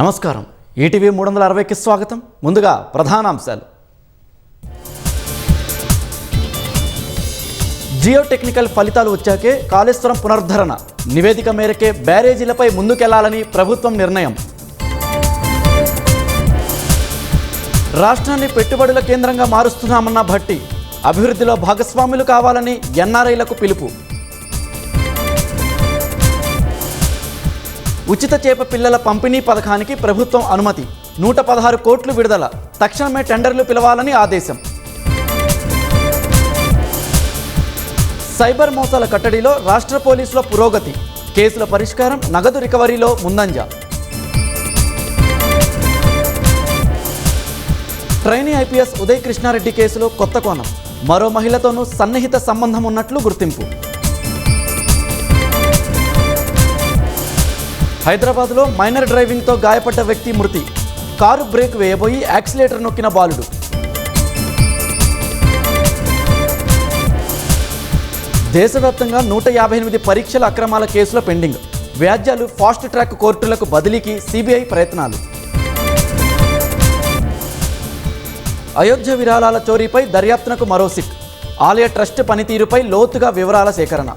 నమస్కారం. ఈటీవీ 360కి స్వాగతం. ముందుగా ప్రధానాంశాలు. జియోటెక్నికల్ ఫలితాలు వచ్చాకే కాళేశ్వరం పునరుద్ధరణ, నివేదిక మేరకే బ్యారేజీలపై ముందుకెళ్లాలని ప్రభుత్వం నిర్ణయం. రాష్ట్రాన్ని పెట్టుబడుల కేంద్రంగా మారుస్తున్నామన్న భట్టి, అభివృద్ధిలో భాగస్వాములు కావాలని ఎన్ఆర్ఐలకు పిలుపు. ఉచిత చేప పిల్లల పంపిణీ పథకానికి ప్రభుత్వం అనుమతి, 116 కోట్లు విడుదల, తక్షణమే టెండర్లు పిలవాలని ఆదేశం. సైబర్ మోసాల కట్టడిలో రాష్ట్ర పోలీసుల పురోగతి, కేసుల పరిష్కారం, నగదు రికవరీలో ముందంజ. ట్రైనీ ఐపీఎస్ ఉదయ్ కృష్ణారెడ్డి కేసులో కొత్త కోణం, మరో మహిళతోనూ సన్నిహిత సంబంధం ఉన్నట్లు గుర్తింపు. హైదరాబాద్లో మైనర్ డ్రైవింగ్తో గాయపడ్డ వ్యక్తి మృతి, కారు బ్రేక్ వేయబోయి యాక్సిలేటర్ నొక్కిన బాలుడు. దేశవ్యాప్తంగా 158 పరీక్షల అక్రమాల కేసుల పెండింగ్, వ్యాజ్యాలు ఫాస్ట్ ట్రాక్ కోర్టులకు బదిలీకి సిబిఐ ప్రయత్నాలు. అయోధ్య విరాళాల చోరీపై దర్యాప్తునకు మరో సిట్, ఆలయ ట్రస్ట్ పనితీరుపై లోతుగా వివరాల సేకరణ.